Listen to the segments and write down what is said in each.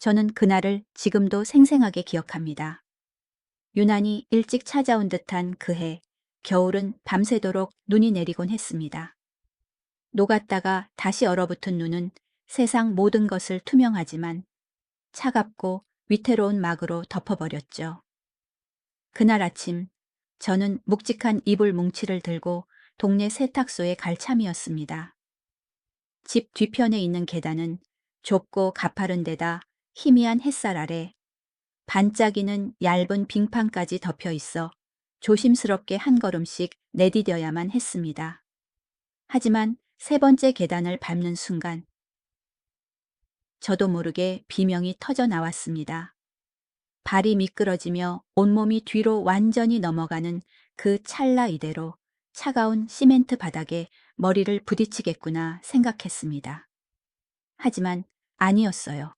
저는 그날을 지금도 생생하게 기억합니다. 유난히 일찍 찾아온 듯한 그 해, 겨울은 밤새도록 눈이 내리곤 했습니다. 녹았다가 다시 얼어붙은 눈은 세상 모든 것을 투명하지만 차갑고 위태로운 막으로 덮어버렸죠. 그날 아침, 저는 묵직한 이불 뭉치를 들고 동네 세탁소에 갈 참이었습니다. 집 뒤편에 있는 계단은 좁고 가파른 데다 희미한 햇살 아래 반짝이는 얇은 빙판까지 덮여 있어 조심스럽게 한 걸음씩 내디뎌야만 했습니다. 하지만 세 번째 계단을 밟는 순간 저도 모르게 비명이 터져 나왔습니다. 발이 미끄러지며 온몸이 뒤로 완전히 넘어가는 그 찰나 이대로 차가운 시멘트 바닥에 머리를 부딪히겠구나 생각했습니다. 하지만 아니었어요.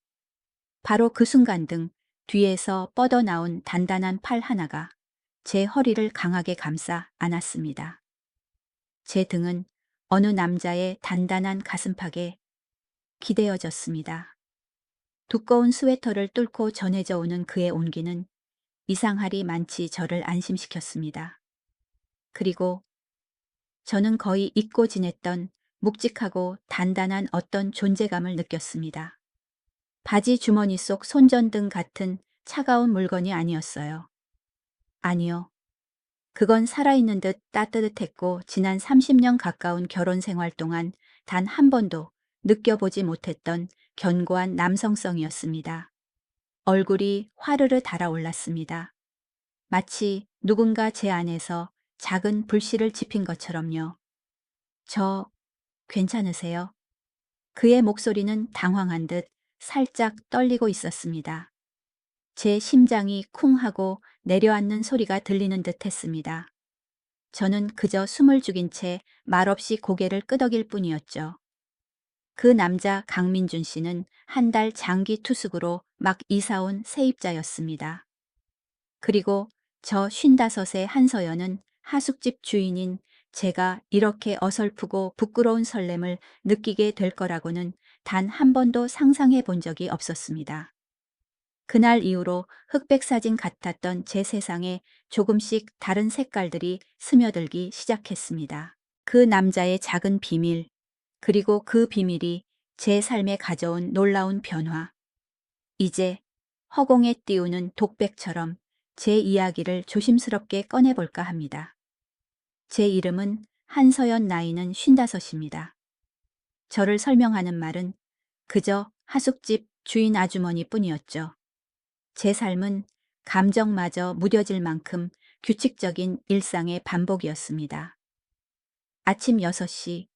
바로 그 순간 등 뒤에서 뻗어나온 단단한 팔 하나가 제 허리를 강하게 감싸 안았습니다. 제 등은 어느 남자의 단단한 가슴팍에 기대어졌습니다. 두꺼운 스웨터를 뚫고 전해져 오는 그의 온기는 이상하리 많지 저를 안심시켰습니다. 그리고 저는 거의 잊고 지냈던 묵직하고 단단한 어떤 존재감을 느꼈습니다. 바지 주머니 속 손전등 같은 차가운 물건이 아니었어요. 아니요. 그건 살아있는 듯 따뜻했고 지난 30년 가까운 결혼 생활 동안 단 한 번도 느껴보지 못했던 견고한 남성성이었습니다. 얼굴이 화르르 달아올랐습니다. 마치 누군가 제 안에서 작은 불씨를 지핀 것처럼요. 저 괜찮으세요? 그의 목소리는 당황한 듯 살짝 떨리고 있었습니다. 제 심장이 쿵 하고 내려앉는 소리가 들리는 듯 했습니다. 저는 그저 숨을 죽인 채 말없이 고개를 끄덕일 뿐이었죠. 그 남자 강민준 씨는 한 달 장기 투숙으로 막 이사 온 세입자였습니다. 그리고 저 55의 한서연은 하숙집 주인인 제가 이렇게 어설프고 부끄러운 설렘을 느끼게 될 거라고는 단 한 번도 상상해 본 적이 없었습니다. 그날 이후로 흑백 사진 같았던 제 세상에 조금씩 다른 색깔들이 스며들기 시작했습니다. 그 남자의 작은 비밀, 그리고 그 비밀이 제 삶에 가져온 놀라운 변화. 이제 허공에 띄우는 독백처럼 제 이야기를 조심스럽게 꺼내볼까 합니다. 제 이름은 한서연, 나이는 55입니다. 저를 설명하는 말은 그저 하숙집 주인 아주머니 뿐이었죠. 제 삶은 감정마저 무뎌질 만큼 규칙적인 일상의 반복이었습니다. 아침 6시,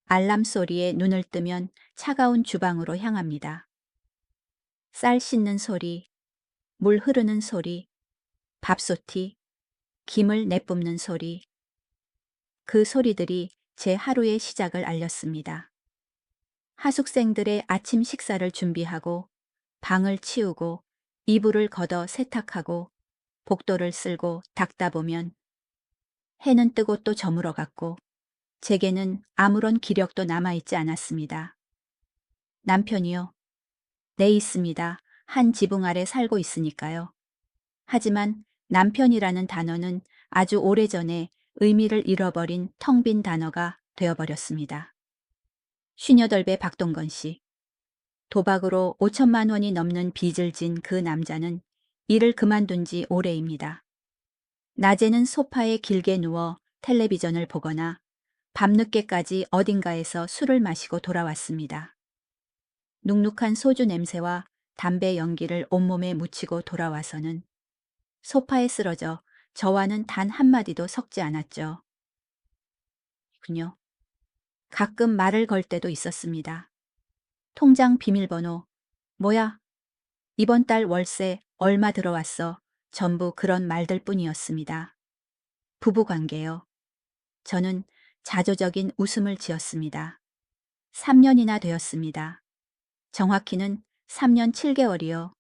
알람 소리에 눈을 뜨면 차가운 주방으로 향합니다. 쌀 씻는 소리, 물 흐르는 소리, 밥솥이, 김을 내뿜는 소리. 그 소리들이 제 하루의 시작을 알렸습니다. 하숙생들의 아침 식사를 준비하고 방을 치우고 이불을 걷어 세탁하고 복도를 쓸고 닦다 보면 해는 뜨고 또 저물어 갔고 제게는 아무런 기력도 남아있지 않았습니다. 남편이요. 네, 있습니다. 한 지붕 아래 살고 있으니까요. 하지만 남편이라는 단어는 아주 오래전에 의미를 잃어버린 텅 빈 단어가 되어버렸습니다. 58배 박동건 씨. 도박으로 5천만 원이 넘는 빚을 진 그 남자는 일을 그만둔 지 오래입니다. 낮에는 소파에 길게 누워 텔레비전을 보거나 밤늦게까지 어딘가에서 술을 마시고 돌아왔습니다. 눅눅한 소주 냄새와 담배 연기를 온몸에 묻히고 돌아와서는 소파에 쓰러져 저와는 단 한마디도 섞지 않았죠. 군요. 가끔 말을 걸 때도 있었습니다. 통장 비밀번호, 뭐야? 이번 달 월세 얼마 들어왔어? 전부 그런 말들 뿐이었습니다. 부부관계요. 저는 자조적인 웃음을 지었습니다. 3년이나 되었습니다. 정확히는 3년 7개월이요.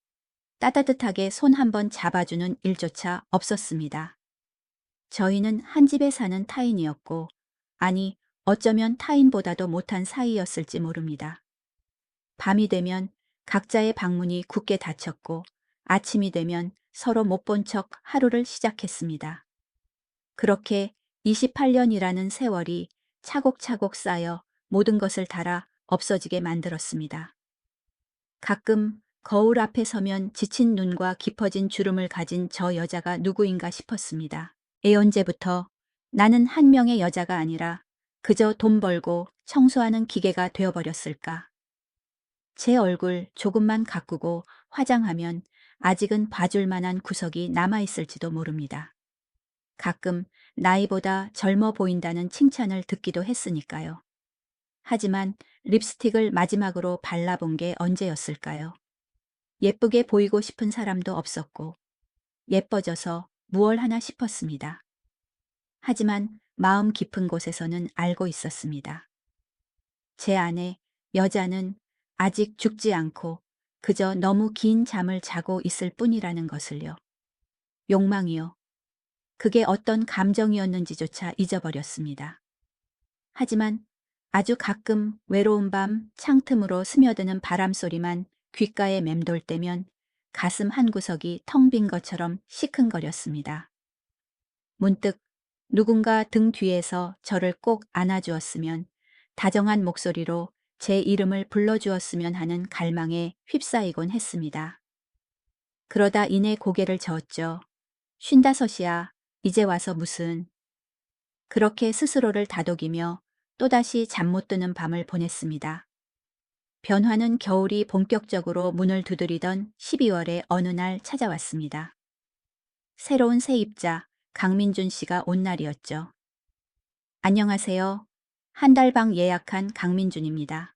따뜻하게 손 한번 잡아주는 일조차 없었습니다. 저희는 한 집에 사는 타인이었고, 아니, 어쩌면 타인보다도 못한 사이였을지 모릅니다. 밤이 되면 각자의 방문이 굳게 닫혔고 아침이 되면 서로 못 본 척 하루를 시작했습니다. 그렇게 28년이라는 세월이 차곡차곡 쌓여 모든 것을 달아 없어지게 만들었습니다. 가끔 거울 앞에 서면 지친 눈과 깊어진 주름을 가진 저 여자가 누구인가 싶었습니다. 애언제부터 나는 한 명의 여자가 아니라 그저 돈 벌고 청소하는 기계가 되어버렸을까. 제 얼굴 조금만 가꾸고 화장하면 아직은 봐줄 만한 구석이 남아있을지도 모릅니다. 가끔 나이보다 젊어 보인다는 칭찬을 듣기도 했으니까요. 하지만 립스틱을 마지막으로 발라본 게 언제였을까요? 예쁘게 보이고 싶은 사람도 없었고 예뻐져서 무얼 하나 싶었습니다. 하지만 마음 깊은 곳에서는 알고 있었습니다. 제 안에 여자는 아직 죽지 않고 그저 너무 긴 잠을 자고 있을 뿐이라는 것을요. 욕망이요. 그게 어떤 감정이었는지조차 잊어버렸습니다. 하지만 아주 가끔 외로운 밤 창틈으로 스며드는 바람 소리만 귓가에 맴돌 때면 가슴 한구석이 텅 빈 것처럼 시큰거렸습니다. 문득 누군가 등 뒤에서 저를 꼭 안아주었으면, 다정한 목소리로 제 이름을 불러주었으면 하는 갈망에 휩싸이곤 했습니다. 그러다 이내 고개를 저었죠. 55이야. 이제 와서 무슨. 그렇게 스스로를 다독이며 또다시 잠 못 드는 밤을 보냈습니다. 변화는 겨울이 본격적으로 문을 두드리던 12월의 어느 날 찾아왔습니다. 새로운 세입자 강민준 씨가 온 날이었죠. 안녕하세요. 한 달 방 예약한 강민준입니다.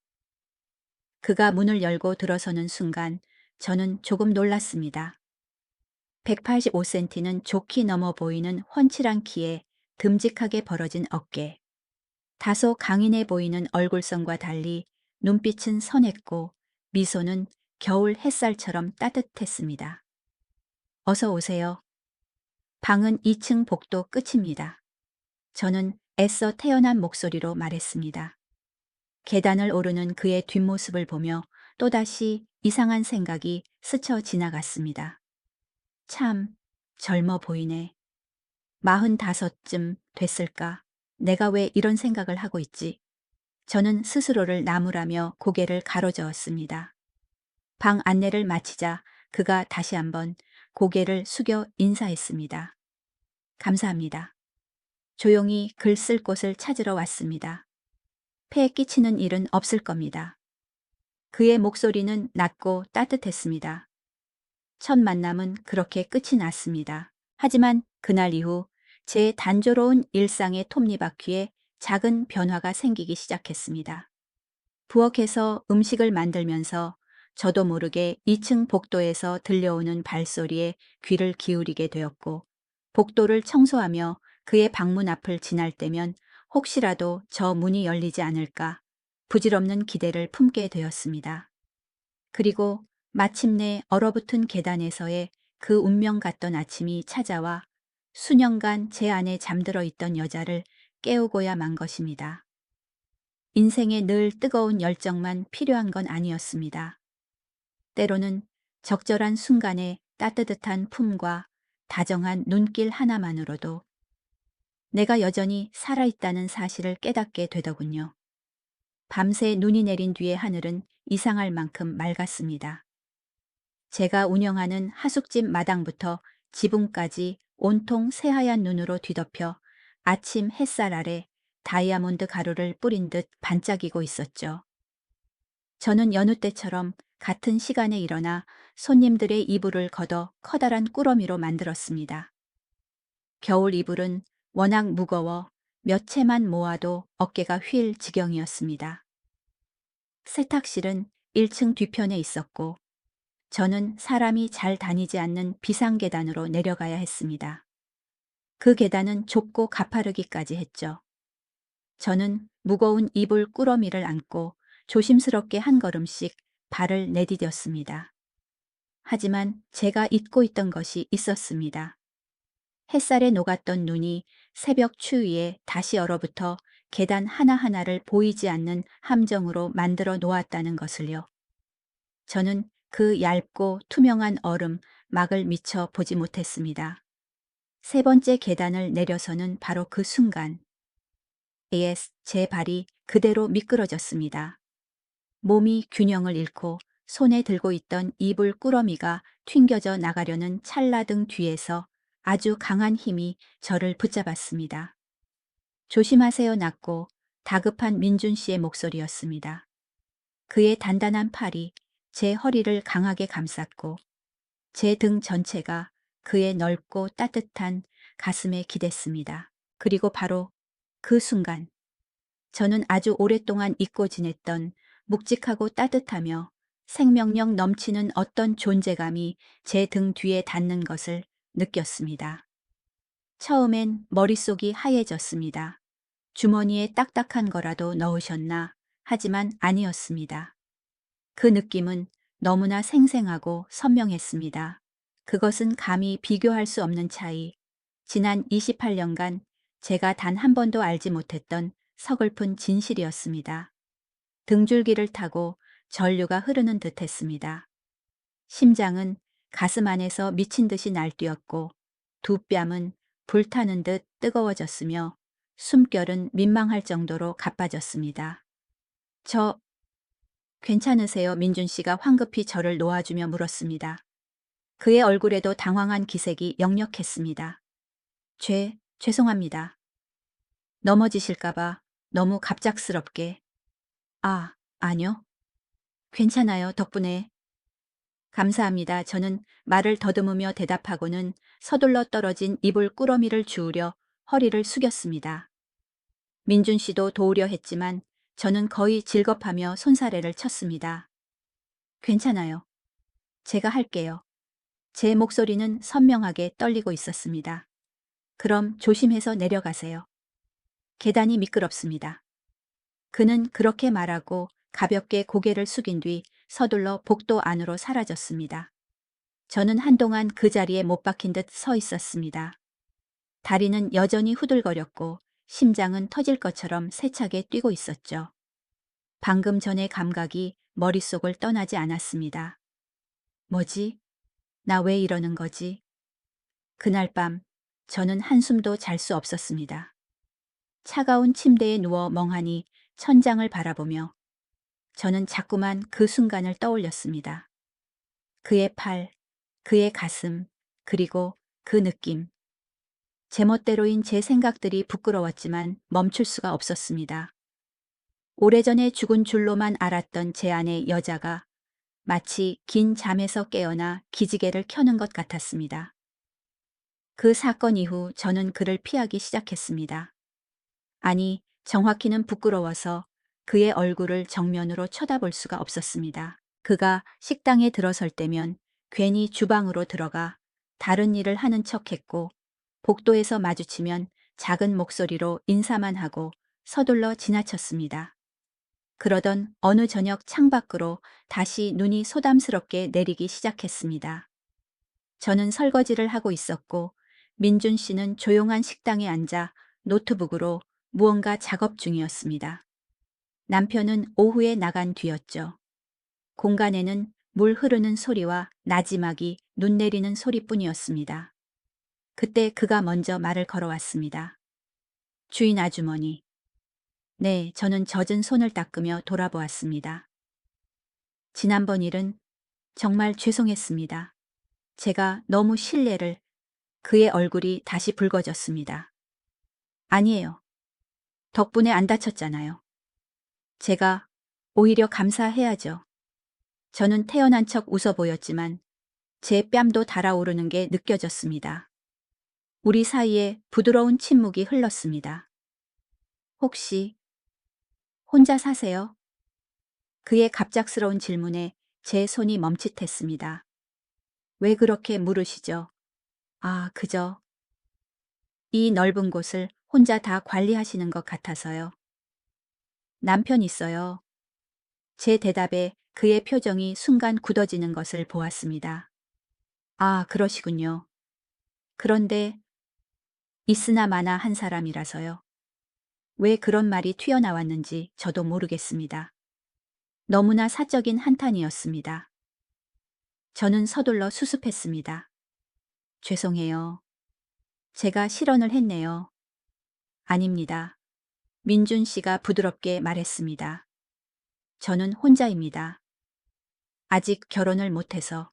그가 문을 열고 들어서는 순간 저는 조금 놀랐습니다. 185cm는 좋게 넘어 보이는 훤칠한 키에 듬직하게 벌어진 어깨, 다소 강인해 보이는 얼굴선과 달리 눈빛은 선했고 미소는 겨울 햇살처럼 따뜻했습니다. 어서 오세요. 방은 2층 복도 끝입니다. 저는 애써 태어난 목소리로 말했습니다. 계단을 오르는 그의 뒷모습을 보며 또다시 이상한 생각이 스쳐 지나갔습니다. 참, 젊어 보이네. 45쯤 됐을까? 내가 왜 이런 생각을 하고 있지? 저는 스스로를 나무라며 고개를 가로저었습니다. 방 안내를 마치자 그가 다시 한번 고개를 숙여 인사했습니다. 감사합니다. 조용히 글 쓸 곳을 찾으러 왔습니다. 폐에 끼치는 일은 없을 겁니다. 그의 목소리는 낮고 따뜻했습니다. 첫 만남은 그렇게 끝이 났습니다. 하지만 그날 이후 제 단조로운 일상의 톱니바퀴에 작은 변화가 생기기 시작했습니다. 부엌에서 음식을 만들면서 저도 모르게 2층 복도에서 들려오는 발소리에 귀를 기울이게 되었고, 복도를 청소하며 그의 방문 앞을 지날 때면 혹시라도 저 문이 열리지 않을까 부질없는 기대를 품게 되었습니다. 그리고 마침내 얼어붙은 계단에서의 그 운명 같던 아침이 찾아와 수년간 제 안에 잠들어 있던 여자를 깨우고야 만 것입니다. 인생에 늘 뜨거운 열정만 필요한 건 아니었습니다. 때로는 적절한 순간의 따뜻한 품과 다정한 눈길 하나만으로도 내가 여전히 살아있다는 사실을 깨닫게 되더군요. 밤새 눈이 내린 뒤에 하늘은 이상할 만큼 맑았습니다. 제가 운영하는 하숙집 마당부터 지붕까지 온통 새하얀 눈으로 뒤덮여 아침 햇살 아래 다이아몬드 가루를 뿌린 듯 반짝이고 있었죠. 저는 여느 때처럼 같은 시간에 일어나 손님들의 이불을 걷어 커다란 꾸러미로 만들었습니다. 겨울 이불은 워낙 무거워 몇 채만 모아도 어깨가 휠 지경이었습니다. 세탁실은 1층 뒤편에 있었고 저는 사람이 잘 다니지 않는 비상계단으로 내려가야 했습니다. 그 계단은 좁고 가파르기까지 했죠. 저는 무거운 이불 꾸러미를 안고 조심스럽게 한 걸음씩 발을 내디뎠습니다. 하지만 제가 잊고 있던 것이 있었습니다. 햇살에 녹았던 눈이 새벽 추위에 다시 얼어붙어 계단 하나하나를 보이지 않는 함정으로 만들어 놓았다는 것을요. 저는 그 얇고 투명한 얼음 막을 미처 보지 못했습니다. 세 번째 계단을 내려서는 바로 그 순간 제 발이 그대로 미끄러졌습니다. 몸이 균형을 잃고 손에 들고 있던 이불 꾸러미가 튕겨져 나가려는 찰나등 뒤에서 아주 강한 힘이 저를 붙잡았습니다. 조심하세요 낮고 다급한 민준 씨의 목소리였습니다. 그의 단단한 팔이 제 허리를 강하게 감쌌고 제 등 전체가 그의 넓고 따뜻한 가슴에 기댔습니다. 그리고 바로 그 순간 저는 아주 오랫동안 잊고 지냈던 묵직하고 따뜻하며 생명력 넘치는 어떤 존재감이 제 등 뒤에 닿는 것을 느꼈습니다. 처음엔 머릿속이 하얘졌습니다. 주머니에 딱딱한 거라도 넣으셨나? 하지만 아니었습니다. 그 느낌은 너무나 생생하고 선명했습니다. 그것은 감히 비교할 수 없는 차이. 지난 28년간 제가 단 한 번도 알지 못했던 서글픈 진실이었습니다. 등줄기를 타고 전류가 흐르는 듯 했습니다. 심장은 가슴 안에서 미친 듯이 날뛰었고 두 뺨은 불타는 듯 뜨거워졌으며 숨결은 민망할 정도로 가빠졌습니다. 저 괜찮으세요? 민준 씨가 황급히 저를 놓아주며 물었습니다. 그의 얼굴에도 당황한 기색이 역력했습니다. 죄송합니다. 넘어지실까봐 너무 갑작스럽게. 아, 아니요. 괜찮아요. 덕분에. 감사합니다. 저는 말을 더듬으며 대답하고는 서둘러 떨어진 이불 꾸러미를 주우려 허리를 숙였습니다. 민준 씨도 도우려 했지만 저는 거의 질겁하며 손사래를 쳤습니다. 괜찮아요. 제가 할게요. 제 목소리는 선명하게 떨리고 있었습니다. 그럼 조심해서 내려가세요. 계단이 미끄럽습니다. 그는 그렇게 말하고 가볍게 고개를 숙인 뒤 서둘러 복도 안으로 사라졌습니다. 저는 한동안 그 자리에 못 박힌 듯 서 있었습니다. 다리는 여전히 후들거렸고 심장은 터질 것처럼 세차게 뛰고 있었죠. 방금 전의 감각이 머릿속을 떠나지 않았습니다. 뭐지? 나 왜 이러는 거지? 그날 밤 저는 한숨도 잘 수 없었습니다. 차가운 침대에 누워 멍하니 천장을 바라보며 저는 자꾸만 그 순간을 떠올렸습니다. 그의 팔, 그의 가슴, 그리고 그 느낌. 제멋대로인 제 생각들이 부끄러웠지만 멈출 수가 없었습니다. 오래전에 죽은 줄로만 알았던 제 안의 여자가 마치 긴 잠에서 깨어나 기지개를 켜는 것 같았습니다. 그 사건 이후 저는 그를 피하기 시작했습니다. 아니, 정확히는 부끄러워서 그의 얼굴을 정면으로 쳐다볼 수가 없었습니다. 그가 식당에 들어설 때면 괜히 주방으로 들어가 다른 일을 하는 척했고 복도에서 마주치면 작은 목소리로 인사만 하고 서둘러 지나쳤습니다. 그러던 어느 저녁 창밖으로 다시 눈이 소담스럽게 내리기 시작했습니다. 저는 설거지를 하고 있었고 민준 씨는 조용한 식당에 앉아 노트북으로 무언가 작업 중이었습니다. 남편은 오후에 나간 뒤였죠. 공간에는 물 흐르는 소리와 나지막이 눈 내리는 소리뿐이었습니다. 그때 그가 먼저 말을 걸어왔습니다. 주인 아주머니. 네, 저는 젖은 손을 닦으며 돌아보았습니다. 지난번 일은 정말 죄송했습니다. 제가 너무 신뢰를. 그의 얼굴이 다시 붉어졌습니다. 아니에요. 덕분에 안 다쳤잖아요. 제가 오히려 감사해야죠. 저는 태어난 척 웃어 보였지만 제 뺨도 달아오르는 게 느껴졌습니다. 우리 사이에 부드러운 침묵이 흘렀습니다. 혹시 혼자 사세요? 그의 갑작스러운 질문에 제 손이 멈칫했습니다. 왜 그렇게 물으시죠? 아, 그저 이 넓은 곳을 혼자 다 관리하시는 것 같아서요. 남편 있어요. 제 대답에 그의 표정이 순간 굳어지는 것을 보았습니다. 아, 그러시군요. 그런데 있으나 마나 한 사람이라서요. 왜 그런 말이 튀어나왔는지 저도 모르겠습니다. 너무나 사적인 한탄이었습니다. 저는 서둘러 수습했습니다. 죄송해요. 제가 실언을 했네요. 아닙니다. 민준 씨가 부드럽게 말했습니다. 저는 혼자입니다. 아직 결혼을 못해서.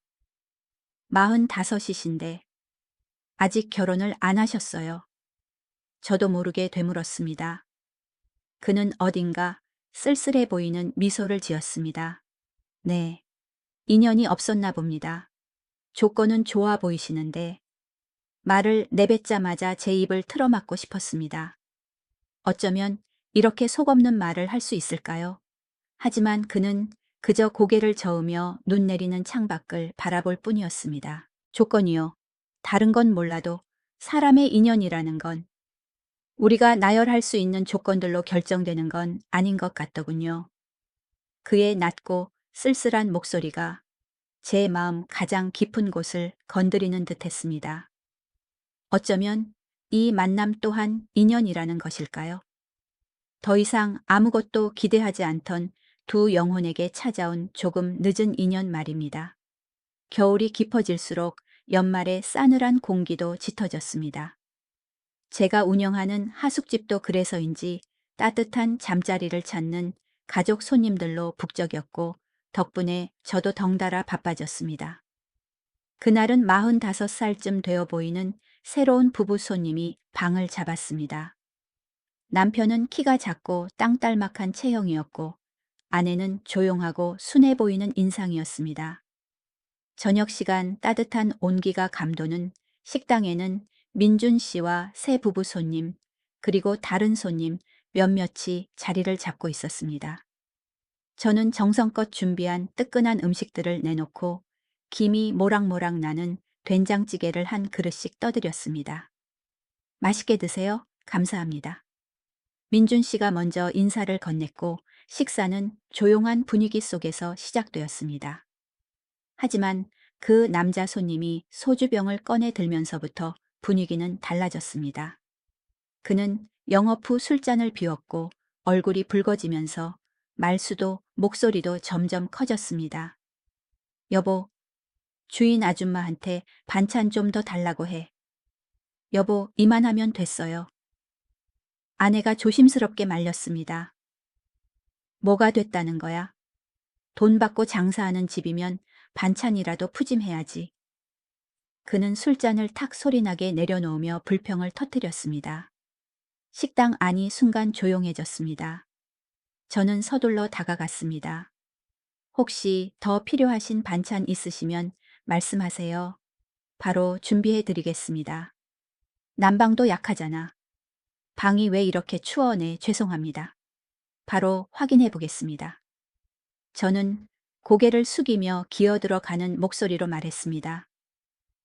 45이신데 아직 결혼을 안 하셨어요. 저도 모르게 되물었습니다. 그는 어딘가 쓸쓸해 보이는 미소를 지었습니다. 네. 인연이 없었나 봅니다. 조건은 좋아 보이시는데 말을 내뱉자마자 제 입을 틀어막고 싶었습니다. 어쩌면 이렇게 속없는 말을 할 수 있을까요? 하지만 그는 그저 고개를 저으며 눈 내리는 창밖을 바라볼 뿐이었습니다. 조건이요. 다른 건 몰라도 사람의 인연이라는 건 우리가 나열할 수 있는 조건들로 결정되는 건 아닌 것 같더군요. 그의 낮고 쓸쓸한 목소리가 제 마음 가장 깊은 곳을 건드리는 듯 했습니다. 어쩌면 이 만남 또한 인연이라는 것일까요? 더 이상 아무것도 기대하지 않던 두 영혼에게 찾아온 조금 늦은 인연 말입니다. 겨울이 깊어질수록 연말의 싸늘한 공기도 짙어졌습니다. 제가 운영하는 하숙집도 그래서인지 따뜻한 잠자리를 찾는 가족 손님들로 북적였고 덕분에 저도 덩달아 바빠졌습니다. 그날은 45살쯤 되어 보이는 새로운 부부 손님이 방을 잡았습니다. 남편은 키가 작고 땅딸막한 체형이었고 아내는 조용하고 순해 보이는 인상이었습니다. 저녁 시간 따뜻한 온기가 감도는 식당에는 민준 씨와 새 부부 손님, 그리고 다른 손님 몇몇이 자리를 잡고 있었습니다. 저는 정성껏 준비한 뜨끈한 음식들을 내놓고 김이 모락모락 나는 된장찌개를 한 그릇씩 떠드렸습니다. 맛있게 드세요. 감사합니다. 민준 씨가 먼저 인사를 건넸고 식사는 조용한 분위기 속에서 시작되었습니다. 하지만 그 남자 손님이 소주병을 꺼내 들면서부터 분위기는 달라졌습니다. 그는 영업 후 술잔을 비웠고 얼굴이 붉어지면서 말수도 목소리도 점점 커졌습니다. 여보, 주인 아줌마한테 반찬 좀 더 달라고 해. 여보, 이만하면 됐어요. 아내가 조심스럽게 말렸습니다. 뭐가 됐다는 거야? 돈 받고 장사하는 집이면 반찬이라도 푸짐해야지. 그는 술잔을 탁 소리나게 내려놓으며 불평을 터뜨렸습니다. 식당 안이 순간 조용해졌습니다. 저는 서둘러 다가갔습니다. 혹시 더 필요하신 반찬 있으시면 말씀하세요. 바로 준비해 드리겠습니다. 난방도 약하잖아. 방이 왜 이렇게 추워네. 죄송합니다. 바로 확인해 보겠습니다. 저는 고개를 숙이며 기어들어 가는 목소리로 말했습니다.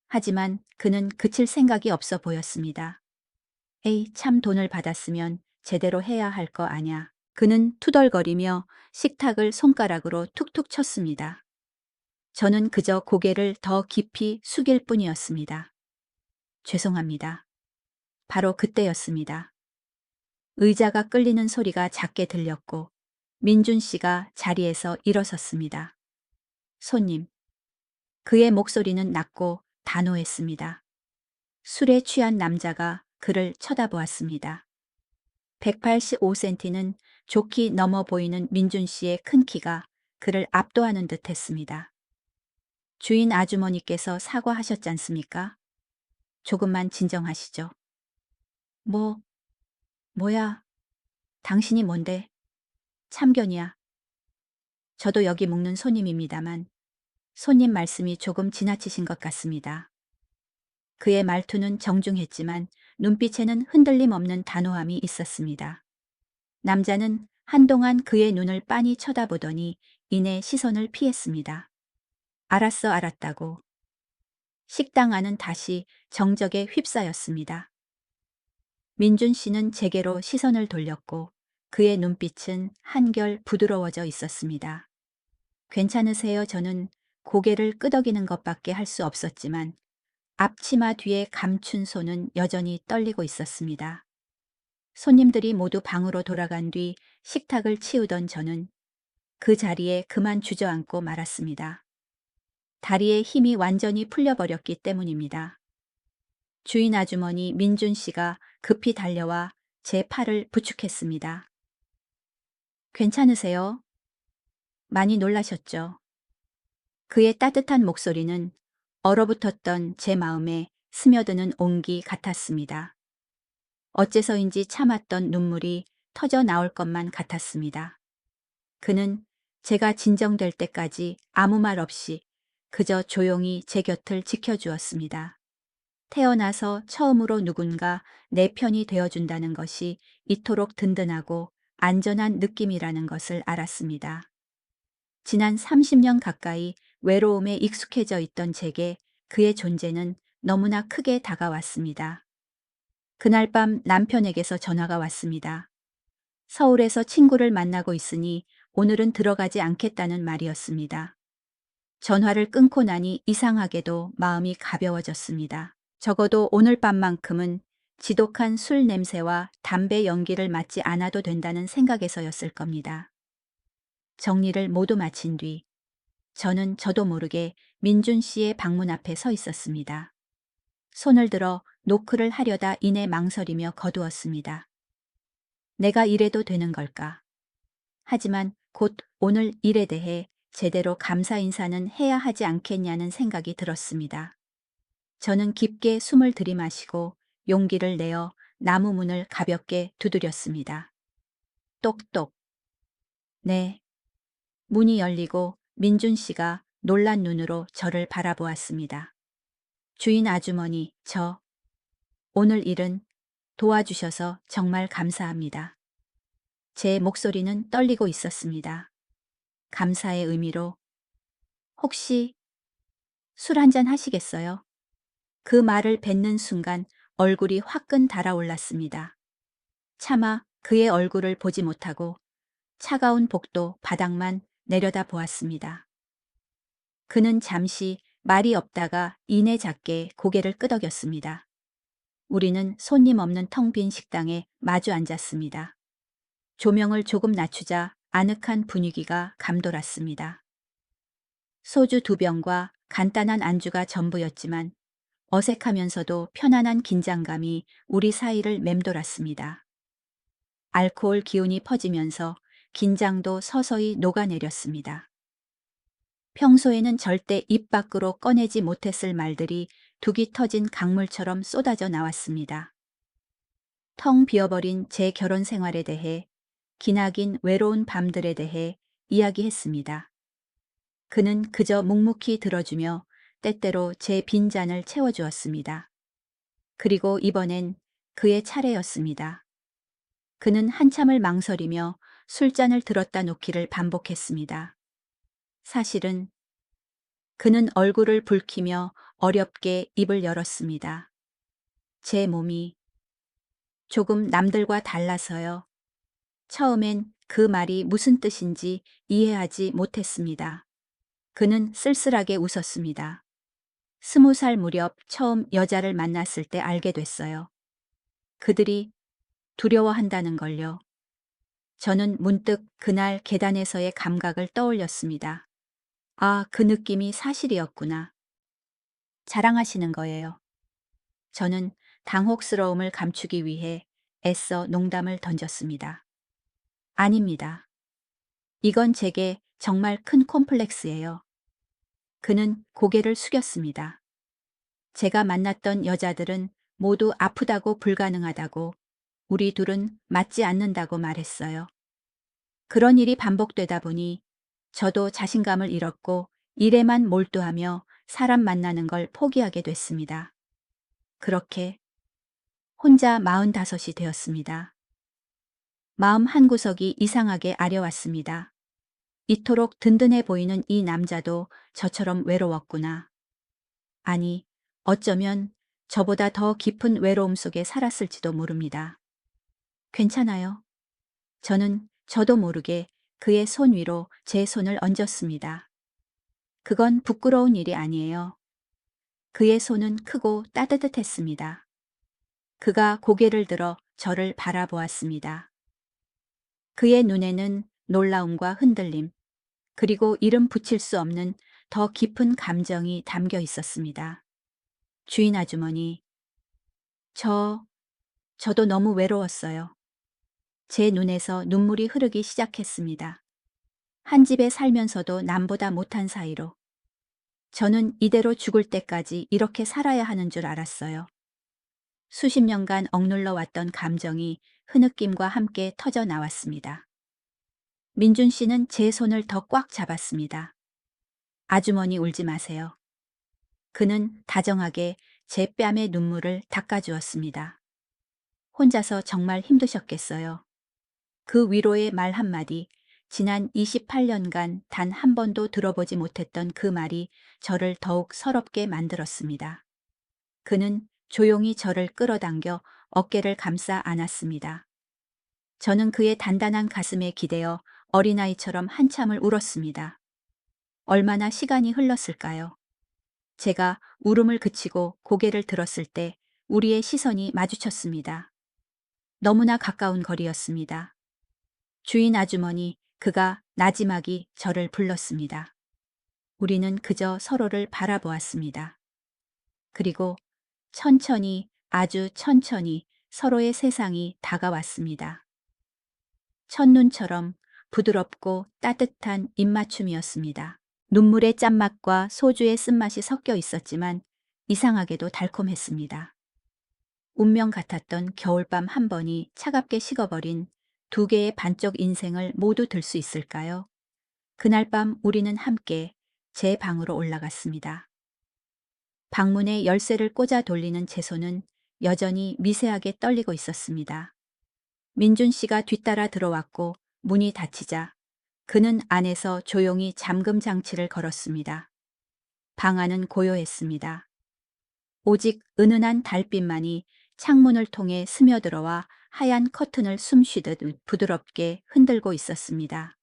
하지만 그는 그칠 생각이 없어 보였습니다. 에이, 참 돈을 받았으면 제대로 해야 할 거 아냐. 그는 투덜거리며 식탁을 손가락으로 툭툭 쳤습니다. 저는 그저 고개를 더 깊이 숙일 뿐이었습니다. 죄송합니다. 바로 그때였습니다. 의자가 끌리는 소리가 작게 들렸고 민준 씨가 자리에서 일어섰습니다. 손님. 그의 목소리는 낮고 단호했습니다. 술에 취한 남자가 그를 쳐다보았습니다. 185cm는 좋게 넘어 보이는 민준 씨의 큰 키가 그를 압도하는 듯 했습니다. 주인 아주머니께서 사과하셨잖습니까? 조금만 진정하시죠. 뭐야? 당신이 뭔데? 참견이야. 저도 여기 묵는 손님입니다만 손님 말씀이 조금 지나치신 것 같습니다. 그의 말투는 정중했지만 눈빛에는 흔들림 없는 단호함이 있었습니다. 남자는 한동안 그의 눈을 빤히 쳐다보더니 이내 시선을 피했습니다. 알았어, 알았다고. 식당 안은 다시 정적에 휩싸였습니다. 민준 씨는 제게로 시선을 돌렸고 그의 눈빛은 한결 부드러워져 있었습니다. 괜찮으세요? 저는 고개를 끄덕이는 것밖에 할 수 없었지만 앞치마 뒤에 감춘 손은 여전히 떨리고 있었습니다. 손님들이 모두 방으로 돌아간 뒤 식탁을 치우던 저는 그 자리에 그만 주저앉고 말았습니다. 다리에 힘이 완전히 풀려버렸기 때문입니다. 주인 아주머니 민준 씨가 급히 달려와 제 팔을 부축했습니다. 괜찮으세요? 많이 놀라셨죠? 그의 따뜻한 목소리는 얼어붙었던 제 마음에 스며드는 온기 같았습니다. 어째서인지 참았던 눈물이 터져 나올 것만 같았습니다. 그는 제가 진정될 때까지 아무 말 없이 그저 조용히 제 곁을 지켜주었습니다. 태어나서 처음으로 누군가 내 편이 되어준다는 것이 이토록 든든하고 안전한 느낌이라는 것을 알았습니다. 지난 30년 가까이 외로움에 익숙해져 있던 제게 그의 존재는 너무나 크게 다가왔습니다. 그날 밤 남편에게서 전화가 왔습니다. 서울에서 친구를 만나고 있으니 오늘은 들어가지 않겠다는 말이었습니다. 전화를 끊고 나니 이상하게도 마음이 가벼워졌습니다. 적어도 오늘 밤만큼은 지독한 술 냄새와 담배 연기를 맡지 않아도 된다는 생각에서였을 겁니다. 정리를 모두 마친 뒤 저는 저도 모르게 민준 씨의 방문 앞에 서 있었습니다. 손을 들어 노크를 하려다 이내 망설이며 거두었습니다. 내가 이래도 되는 걸까? 하지만 곧 오늘 일에 대해 제대로 감사 인사는 해야 하지 않겠냐는 생각이 들었습니다. 저는 깊게 숨을 들이마시고 용기를 내어 나무 문을 가볍게 두드렸습니다. 똑똑. 네. 문이 열리고 민준 씨가 놀란 눈으로 저를 바라보았습니다. 주인 아주머니, 오늘 일은 도와주셔서 정말 감사합니다. 제 목소리는 떨리고 있었습니다. 감사의 의미로 혹시 술 한잔 하시겠어요? 그 말을 뱉는 순간 얼굴이 화끈 달아올랐습니다. 차마 그의 얼굴을 보지 못하고 차가운 복도 바닥만 내려다 보았습니다. 그는 잠시 말이 없다가 이내 작게 고개를 끄덕였습니다. 우리는 손님 없는 텅 빈 식당에 마주 앉았습니다. 조명을 조금 낮추자 아늑한 분위기가 감돌았습니다. 소주 2병과 간단한 안주가 전부였지만 어색하면서도 편안한 긴장감이 우리 사이를 맴돌았습니다. 알코올 기운이 퍼지면서 긴장도 서서히 녹아내렸습니다. 평소에는 절대 입 밖으로 꺼내지 못했을 말들이 둑이 터진 강물처럼 쏟아져 나왔습니다. 텅 비어버린 제 결혼 생활에 대해, 기나긴 외로운 밤들에 대해 이야기했습니다. 그는 그저 묵묵히 들어주며 때때로 제 빈잔을 채워주었습니다. 그리고 이번엔 그의 차례였습니다. 그는 한참을 망설이며 술잔을 들었다 놓기를 반복했습니다. 사실은 그는 얼굴을 붉히며 어렵게 입을 열었습니다. 제 몸이 조금 남들과 달라서요. 처음엔 그 말이 무슨 뜻인지 이해하지 못했습니다. 그는 쓸쓸하게 웃었습니다. 20살 무렵 처음 여자를 만났을 때 알게 됐어요. 그들이 두려워한다는 걸요. 저는 문득 그날 계단에서의 감각을 떠올렸습니다. 아, 그 느낌이 사실이었구나. 자랑하시는 거예요. 저는 당혹스러움을 감추기 위해 애써 농담을 던졌습니다. 아닙니다. 이건 제게 정말 큰 콤플렉스예요. 그는 고개를 숙였습니다. 제가 만났던 여자들은 모두 아프다고 불가능하다고, 우리 둘은 맞지 않는다고 말했어요. 그런 일이 반복되다 보니 저도 자신감을 잃었고 일에만 몰두하며 사람 만나는 걸 포기하게 됐습니다. 그렇게 혼자 45이 되었습니다. 마음 한구석이 이상하게 아려왔습니다. 이토록 든든해 보이는 이 남자도 저처럼 외로웠구나. 아니, 어쩌면 저보다 더 깊은 외로움 속에 살았을지도 모릅니다. 괜찮아요. 저는 저도 모르게 그의 손 위로 제 손을 얹었습니다. 그건 부끄러운 일이 아니에요. 그의 손은 크고 따뜻했습니다. 그가 고개를 들어 저를 바라보았습니다. 그의 눈에는 놀라움과 흔들림, 그리고 이름 붙일 수 없는 더 깊은 감정이 담겨 있었습니다. 주인 아주머니, 저도 너무 외로웠어요. 제 눈에서 눈물이 흐르기 시작했습니다. 한 집에 살면서도 남보다 못한 사이로. 저는 이대로 죽을 때까지 이렇게 살아야 하는 줄 알았어요. 수십 년간 억눌러 왔던 감정이 흐느낌과 함께 터져 나왔습니다. 민준 씨는 제 손을 더 꽉 잡았습니다. 아주머니 울지 마세요. 그는 다정하게 제 뺨에 눈물을 닦아주었습니다. 혼자서 정말 힘드셨겠어요. 그 위로의 말 한마디, 지난 28년간 단 한 번도 들어보지 못했던 그 말이 저를 더욱 서럽게 만들었습니다. 그는 조용히 저를 끌어당겨 어깨를 감싸 안았습니다. 저는 그의 단단한 가슴에 기대어 어린아이처럼 한참을 울었습니다. 얼마나 시간이 흘렀을까요? 제가 울음을 그치고 고개를 들었을 때 우리의 시선이 마주쳤습니다. 너무나 가까운 거리였습니다. 주인 아주머니, 그가 나지막이 저를 불렀습니다. 우리는 그저 서로를 바라보았습니다. 그리고 천천히, 아주 천천히 서로의 세상이 다가왔습니다. 첫눈처럼 부드럽고 따뜻한 입맞춤이었습니다. 눈물의 짠맛과 소주의 쓴맛이 섞여 있었지만 이상하게도 달콤했습니다. 운명 같았던 겨울밤 한 번이 차갑게 식어버린 두 개의 반쪽 인생을 모두 들 수 있을까요? 그날 밤 우리는 함께 제 방으로 올라갔습니다. 방문에 열쇠를 꽂아 돌리는 제 손은 여전히 미세하게 떨리고 있었습니다. 민준 씨가 뒤따라 들어왔고 문이 닫히자 그는 안에서 조용히 잠금 장치를 걸었습니다. 방 안은 고요했습니다. 오직 은은한 달빛만이 창문을 통해 스며들어와 하얀 커튼을 숨쉬듯 부드럽게 흔들고 있었습니다.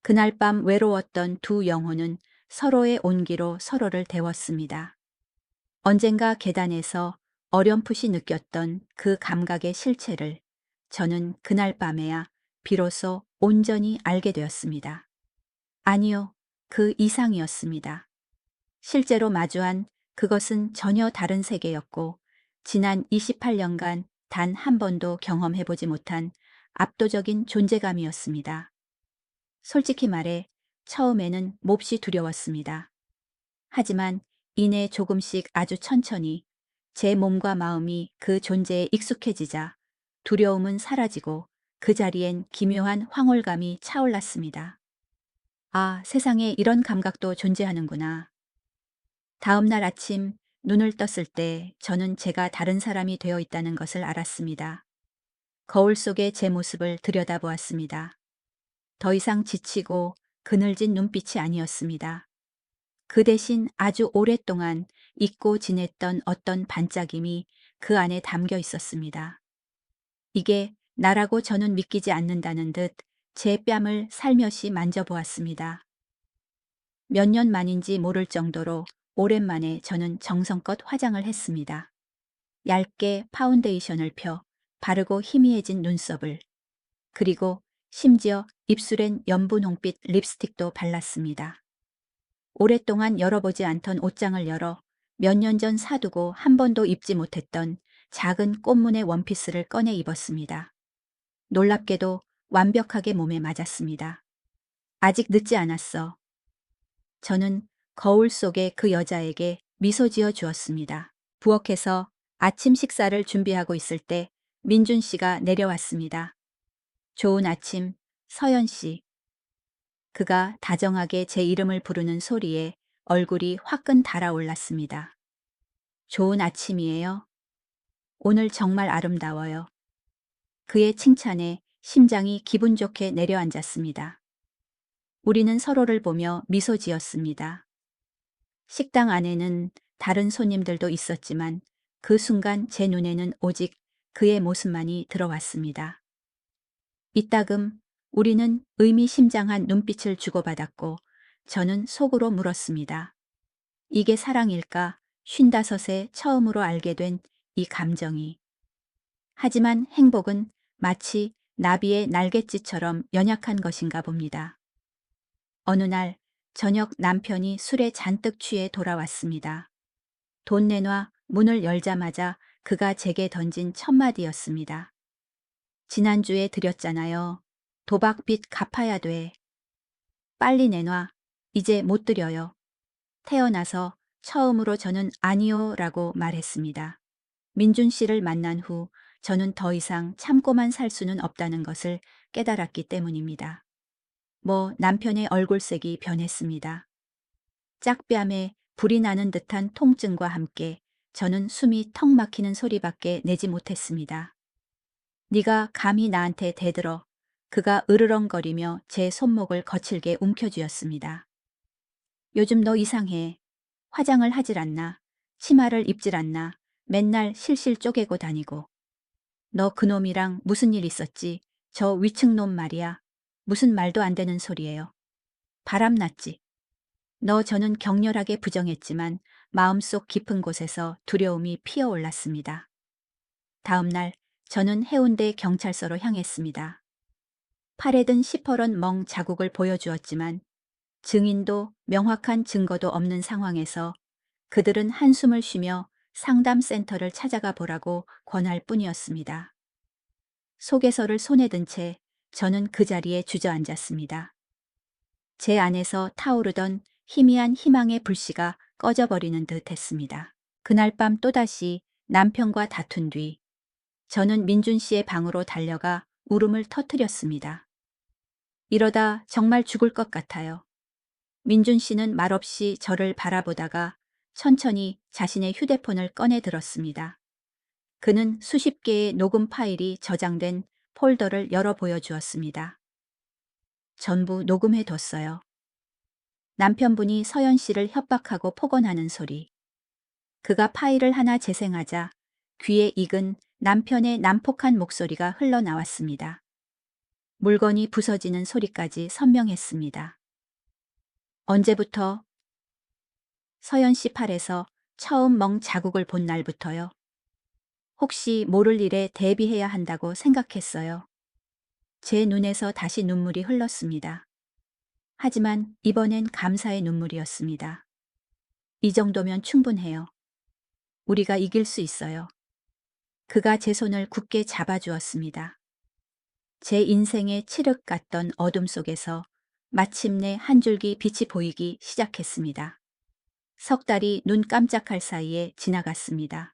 그날 밤 외로웠던 두 영혼은 서로의 온기로 서로를 데웠습니다. 언젠가 계단에서 어렴풋이 느꼈던 그 감각의 실체를 저는 그날 밤에야 비로소 온전히 알게 되었습니다. 아니요, 그 이상이었습니다. 실제로 마주한 그것은 전혀 다른 세계였고 지난 28년간 단 한 번도 경험해보지 못한 압도적인 존재감이었습니다. 솔직히 말해 처음에는 몹시 두려웠습니다. 하지만 이내 조금씩 아주 천천히 제 몸과 마음이 그 존재에 익숙해지자 두려움은 사라지고 그 자리엔 기묘한 황홀감이 차올랐습니다. 아, 세상에 이런 감각도 존재하는구나. 다음 날 아침 눈을 떴을 때 저는 제가 다른 사람이 되어 있다는 것을 알았습니다. 거울 속의 제 모습을 들여다보았습니다. 더 이상 지치고 그늘진 눈빛이 아니었습니다. 그 대신 아주 오랫동안 잊고 지냈던 어떤 반짝임이 그 안에 담겨 있었습니다. 이게 나라고 저는 믿기지 않는다는 듯 제 뺨을 살며시 만져보았습니다. 몇 년 만인지 모를 정도로 오랜만에 저는 정성껏 화장을 했습니다. 얇게 파운데이션을 펴 바르고 희미해진 눈썹을, 그리고 심지어 입술엔 연분홍빛 립스틱도 발랐습니다. 오랫동안 열어보지 않던 옷장을 열어 몇 년 전 사두고 한 번도 입지 못했던 작은 꽃무늬 원피스를 꺼내 입었습니다. 놀랍게도 완벽하게 몸에 맞았습니다. 아직 늦지 않았어. 저는 거울 속의 그 여자에게 미소 지어 주었습니다. 부엌에서 아침 식사를 준비하고 있을 때 민준 씨가 내려왔습니다. 좋은 아침, 서연 씨. 그가 다정하게 제 이름을 부르는 소리에 얼굴이 화끈 달아올랐습니다. 좋은 아침이에요. 오늘 정말 아름다워요. 그의 칭찬에 심장이 기분 좋게 내려앉았습니다. 우리는 서로를 보며 미소 지었습니다. 식당 안에는 다른 손님들도 있었지만 그 순간 제 눈에는 오직 그의 모습만이 들어왔습니다. 이따금 우리는 의미심장한 눈빛을 주고받았고 저는 속으로 물었습니다. 이게 사랑일까? 55세 처음으로 알게 된 이 감정이. 하지만 행복은 마치 나비의 날갯짓처럼 연약한 것인가 봅니다. 어느 날 저녁 남편이 술에 잔뜩 취해 돌아왔습니다. 돈 내놔 문을 열자마자 그가 제게 던진 첫 마디였습니다. 지난주에 드렸잖아요. 도박빚 갚아야 돼. 빨리 내놔. 이제 못 드려요. 태어나서 처음으로 저는 아니요 라고 말했습니다. 민준 씨를 만난 후 저는 더 이상 참고만 살 수는 없다는 것을 깨달았기 때문입니다. 남편의 얼굴색이 변했습니다. 짝뺨에 불이 나는 듯한 통증과 함께 저는 숨이 턱 막히는 소리밖에 내지 못했습니다. 네가 감히 나한테 대들어. 그가 으르렁거리며 제 손목을 거칠게 움켜쥐었습니다. 요즘 너 이상해. 화장을 하질 않나. 치마를 입질 않나. 맨날 실실 쪼개고 다니고. 너 그놈이랑 무슨 일 있었지? 저 위층놈 말이야. 무슨 말도 안 되는 소리예요. 바람났지. 저는 격렬하게 부정했지만 마음속 깊은 곳에서 두려움이 피어올랐습니다. 다음 날 저는 해운대 경찰서로 향했습니다. 팔에 든 시퍼런 멍 자국을 보여주었지만 증인도 명확한 증거도 없는 상황에서 그들은 한숨을 쉬며 상담센터를 찾아가 보라고 권할 뿐이었습니다. 소개서를 손에 든 채 저는 그 자리에 주저앉았습니다. 제 안에서 타오르던 희미한 희망의 불씨가 꺼져버리는 듯 했습니다. 그날 밤 또다시 남편과 다툰 뒤 저는 민준 씨의 방으로 달려가 울음을 터뜨렸습니다. 이러다 정말 죽을 것 같아요. 민준 씨는 말없이 저를 바라보다가 천천히 자신의 휴대폰을 꺼내 들었습니다. 그는 수십 개의 녹음 파일이 저장된 폴더를 열어 보여주었습니다. 전부 녹음해 뒀어요. 남편분이 서연 씨를 협박하고 폭언하는 소리. 그가 파일을 하나 재생하자 귀에 익은 남편의 난폭한 목소리가 흘러나왔습니다. 물건이 부서지는 소리까지 선명했습니다. 언제부터? 서연 씨 팔에서 처음 멍 자국을 본 날부터요. 혹시 모를 일에 대비해야 한다고 생각했어요. 제 눈에서 다시 눈물이 흘렀습니다. 하지만 이번엔 감사의 눈물이었습니다. 이 정도면 충분해요. 우리가 이길 수 있어요. 그가 제 손을 굳게 잡아주었습니다. 제 인생의 칠흑 같던 어둠 속에서 마침내 한 줄기 빛이 보이기 시작했습니다. 석 달이 눈 깜짝할 사이에 지나갔습니다.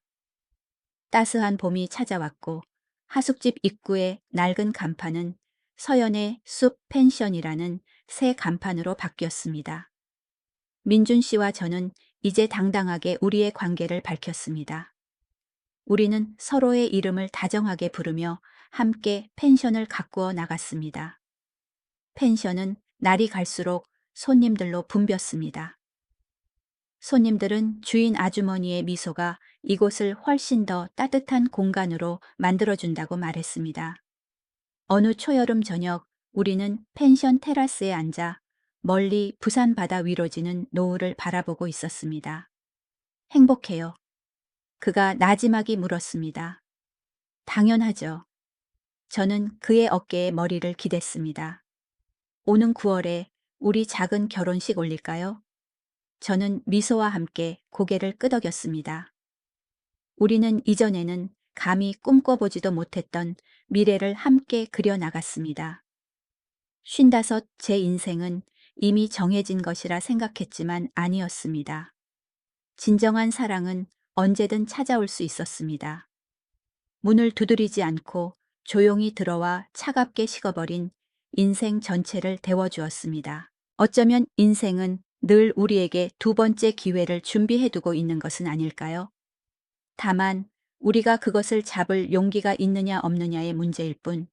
따스한 봄이 찾아왔고 하숙집 입구의 낡은 간판은 서연의 숲 펜션이라는 새 간판으로 바뀌었습니다. 민준 씨와 저는 이제 당당하게 우리의 관계를 밝혔습니다. 우리는 서로의 이름을 다정하게 부르며 함께 펜션을 가꾸어 나갔습니다. 펜션은 날이 갈수록 손님들로 붐볐습니다. 손님들은 주인 아주머니의 미소가 이곳을 훨씬 더 따뜻한 공간으로 만들어준다고 말했습니다. 어느 초여름 저녁 우리는 펜션 테라스에 앉아 멀리 부산 바다 위로 지는 노을을 바라보고 있었습니다. 행복해요. 그가 나지막이 물었습니다. 당연하죠. 저는 그의 어깨에 머리를 기댔습니다. 오는 9월에 우리 작은 결혼식 올릴까요? 저는 미소와 함께 고개를 끄덕였습니다. 우리는 이전에는 감히 꿈꿔보지도 못했던 미래를 함께 그려나갔습니다. 55 제 인생은 이미 정해진 것이라 생각했지만 아니었습니다. 진정한 사랑은 언제든 찾아올 수 있었습니다. 문을 두드리지 않고 조용히 들어와 차갑게 식어버린 인생 전체를 데워주었습니다. 어쩌면 인생은 늘 우리에게 두 번째 기회를 준비해두고 있는 것은 아닐까요? 다만 우리가 그것을 잡을 용기가 있느냐 없느냐의 문제일 뿐